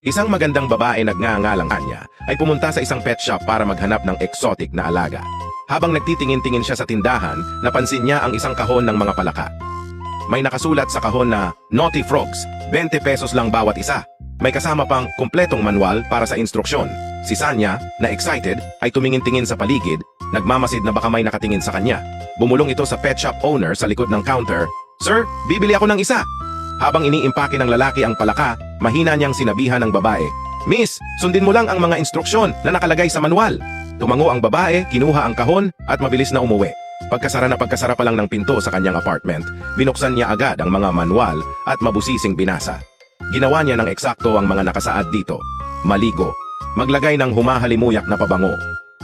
Isang magandang babae nagngangalang Anya ay pumunta sa isang pet shop para maghanap ng exotic na alaga. Habang nagtitingin-tingin siya sa tindahan, napansin niya ang isang kahon ng mga palaka. May nakasulat sa kahon na Naughty Frogs, 20 pesos lang bawat isa. May kasama pang kumpletong manual para sa instruksyon. Si Sanya, na excited, ay tumingin-tingin sa paligid, nagmamasid na baka may nakatingin sa kanya. Bumulong ito sa pet shop owner sa likod ng counter, "Sir, bibili ako ng isa." Habang iniimpake ng lalaki ang palaka, mahina niyang sinabihan ng babae, "Miss, sundin mo lang ang mga instruksyon na nakalagay sa manual." Tumango ang babae, kinuha ang kahon at mabilis na umuwi. Pagkasara pa lang ng pinto sa kanyang apartment, binuksan niya agad ang mga manual at mabusising binasa. Ginawa niya ng eksakto ang mga nakasaad dito. Maligo, maglagay ng humahalimuyak na pabango,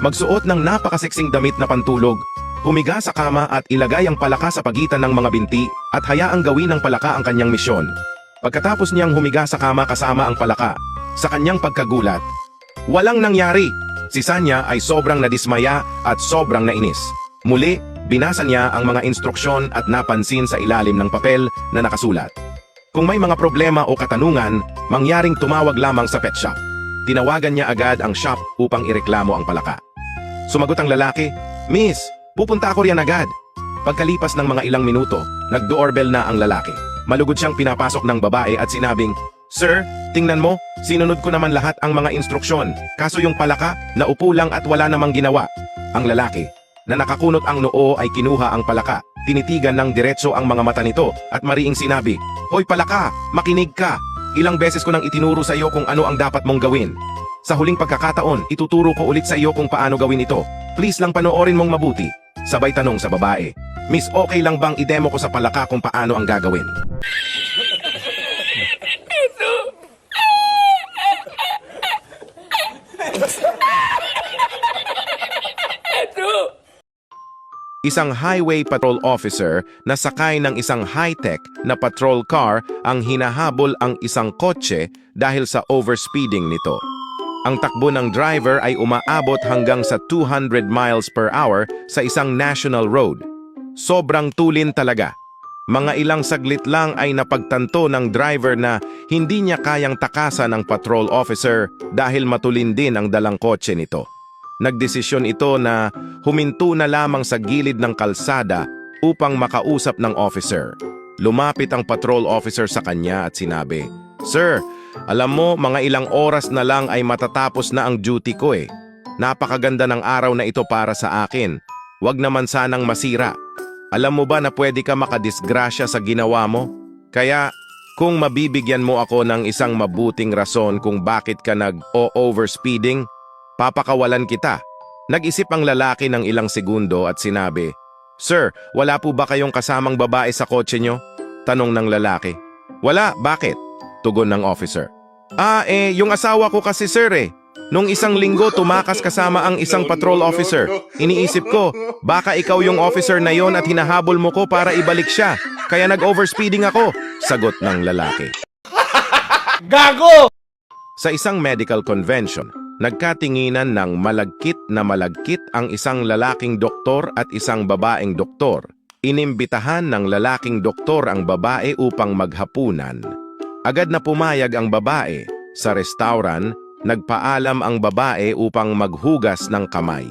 magsuot ng napakaseksing damit na pantulog, humiga sa kama at ilagay ang palaka sa pagitan ng mga binti at hayaang gawin ng palaka ang kanyang misyon. Pagkatapos niyang humiga sa kama kasama ang palaka, sa kanyang pagkagulat, walang nangyari. Si Sanya ay sobrang nadismaya at sobrang nainis. Muli, binasa niya ang mga instruksyon at napansin sa ilalim ng papel na nakasulat, kung may mga problema o katanungan, mangyaring tumawag lamang sa pet shop. Tinawagan niya agad ang shop upang ireklamo ang palaka. Sumagot ang lalaki, "Miss, pupunta ako riyan agad." Pagkalipas ng mga ilang minuto, nag-doorbell na ang lalaki. Malugod siyang pinapasok ng babae at sinabing, "Sir, tingnan mo, sinunod ko naman lahat ang mga instruksyon. Kaso yung palaka, naupo lang at wala namang ginawa." Ang lalaki, na nakakunot ang noo ay kinuha ang palaka. Tinitigan ng diretso ang mga mata nito at mariing sinabi, "Hoy palaka, makinig ka. Ilang beses ko nang itinuro sa iyo kung ano ang dapat mong gawin. Sa huling pagkakataon, ituturo ko ulit sa iyo kung paano gawin ito. Please lang panoorin mong mabuti." Sabay tanong sa babae, "Miss, okay lang bang i-demo ko sa palaka kung paano ang gagawin?" Isang highway patrol officer na sakay ng isang high-tech na patrol car ang hinahabol ang isang kotse dahil sa overspeeding nito. Ang takbo ng driver ay umaabot hanggang sa 200 miles per hour sa isang national road. Sobrang tulin talaga. Mga ilang saglit lang ay napagtanto ng driver na hindi niya kayang takasan ng patrol officer dahil matulin din ang dalang kotse nito. Nagdesisyon ito na huminto na lamang sa gilid ng kalsada upang makausap ng officer. Lumapit ang patrol officer sa kanya at sinabi, "Sir, alam mo mga ilang oras na lang ay matatapos na ang duty ko eh. Napakaganda ng araw na ito para sa akin. Huwag naman sanang masira. Alam mo ba na pwede ka makadisgrasya sa ginawa mo? Kaya kung mabibigyan mo ako ng isang mabuting rason kung bakit ka nag-overspeeding, papakawalan kita." Nag-isip ang lalaki ng ilang segundo at sinabi, "Sir, wala po ba kayong kasamang babae sa kotse nyo?" Tanong ng lalaki. "Wala, bakit?" Tugon ng officer. Yung asawa ko kasi sir eh. Nung isang linggo tumakas kasama ang isang patrol officer. Iniisip ko, baka ikaw yung officer na yon at hinahabol mo ko para ibalik siya. Kaya nag-overspeeding ako." Sagot ng lalaki. Gago! Sa isang medical convention, nagkatinginan ng malagkit na malagkit ang isang lalaking doktor at isang babaeng doktor. Inimbitahan ng lalaking doktor ang babae upang maghapunan. Agad na pumayag ang babae. Sa restaurant, nagpaalam ang babae upang maghugas ng kamay.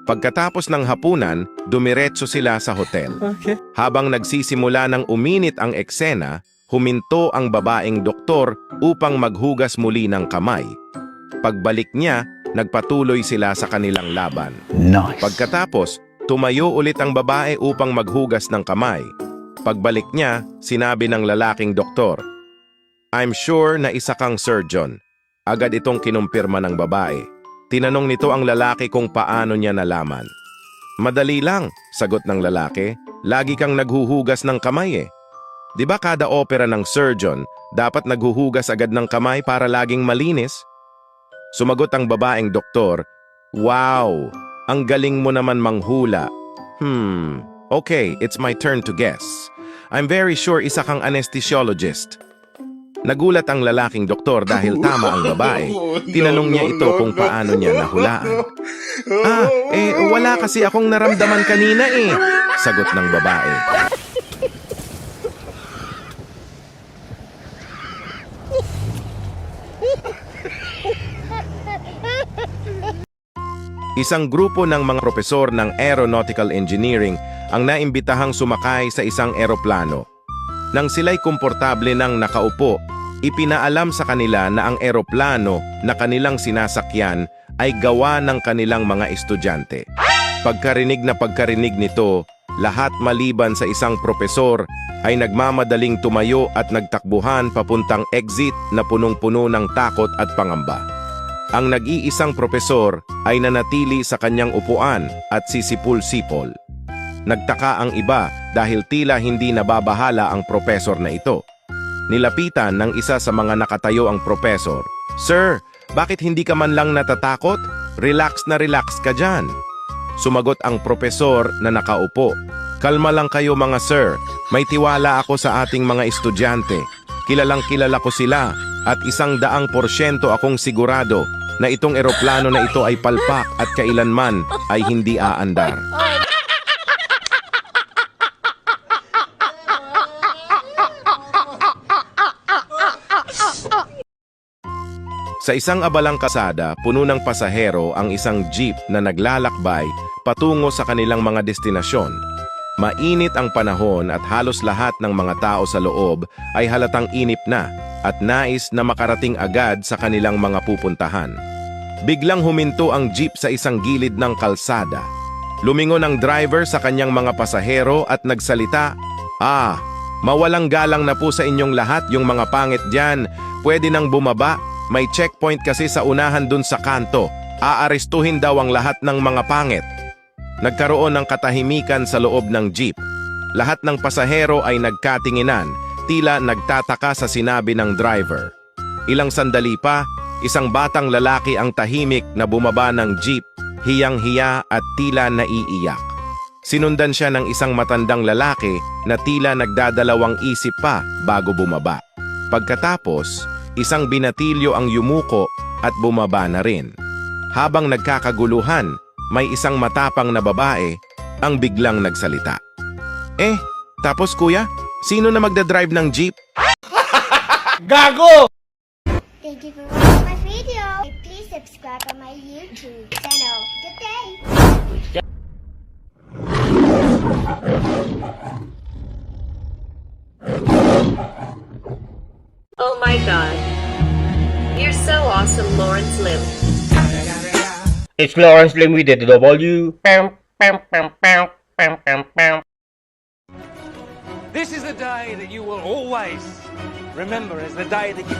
Pagkatapos ng hapunan, dumiretso sila sa hotel. Okay. Habang nagsisimula ng uminit ang eksena, huminto ang babaeng doktor upang maghugas muli ng kamay. Pagbalik niya, nagpatuloy sila sa kanilang laban. Nice. Pagkatapos, tumayo ulit ang babae upang maghugas ng kamay. Pagbalik niya, sinabi ng lalaking doktor, "I'm sure na isa kang surgeon." Agad itong kinumpirma ng babae. Tinanong nito ang lalaki kung paano niya nalaman. "Madali lang," sagot ng lalaki. "Lagi kang naghuhugas ng kamay eh. Di ba kada opera ng surgeon, dapat naghuhugas agad ng kamay para laging malinis?" Sumagot ang babaeng doktor, "Wow, ang galing mo naman manghula. Okay, it's my turn to guess. I'm very sure isa kang anesthesiologist." Nagulat ang lalaking doktor dahil tama ang babae. Tinanong niya ito kung paano niya nahulaan. Wala kasi akong naramdaman kanina eh," sagot ng babae. Isang grupo ng mga propesor ng Aeronautical Engineering ang naimbitahang sumakay sa isang eroplano. Nang sila'y komportable nang nakaupo, ipinaalam sa kanila na ang eroplano na kanilang sinasakyan ay gawa ng kanilang mga estudyante. Pagkarinig nito, lahat maliban sa isang propesor ay nagmamadaling tumayo at nagtakbuhan papuntang exit na punong-puno ng takot at pangamba. Ang nag-iisang propesor ay nanatili sa kanyang upuan at sisipul-sipol. Nagtaka ang iba dahil tila hindi nababahala ang propesor na ito. Nilapitan ng isa sa mga nakatayo ang propesor. "Sir, bakit hindi ka man lang natatakot? Relax na relax ka dyan." Sumagot ang propesor na nakaupo. "Kalma lang kayo mga sir, may tiwala ako sa ating mga estudyante. Kilalang kilala ko sila at 100% akong sigurado na itong eroplano na ito ay palpak at kailanman ay hindi aandar." Sa isang abalang kasada, puno ng pasahero ang isang jeep na naglalakbay patungo sa kanilang mga destinasyon. Mainit ang panahon at halos lahat ng mga tao sa loob ay halatang inip na at nais na makarating agad sa kanilang mga pupuntahan. Biglang huminto ang jeep sa isang gilid ng kalsada. Lumingon ang driver sa kanyang mga pasahero at nagsalita, mawalang galang na po sa inyong lahat yung mga pangit dyan. Pwede nang bumaba. May checkpoint kasi sa unahan dun sa kanto. Aarestuhin daw ang lahat ng mga pangit. Nagkaroon ng katahimikan sa loob ng jeep. Lahat ng pasahero ay nagkatinginan, tila nagtataka sa sinabi ng driver. Ilang sandali pa, isang batang lalaki ang tahimik na bumaba ng jeep, hiyang-hiya at tila naiiyak. Sinundan siya ng isang matandang lalaki na tila nagdadalawang isip pa bago bumaba. Pagkatapos, isang binatilyo ang yumuko at bumaba na rin. Habang nagkakaguluhan, may isang matapang na babae ang biglang nagsalita. Tapos kuya, sino na magdadrive ng jeep? Gago! Thank you for watching my video. Please subscribe on my YouTube channel. Good day! Oh my god. You're so awesome, Lawrence Lim. It's Lawrence Lim with the W. This is the day that you will always remember as the day that you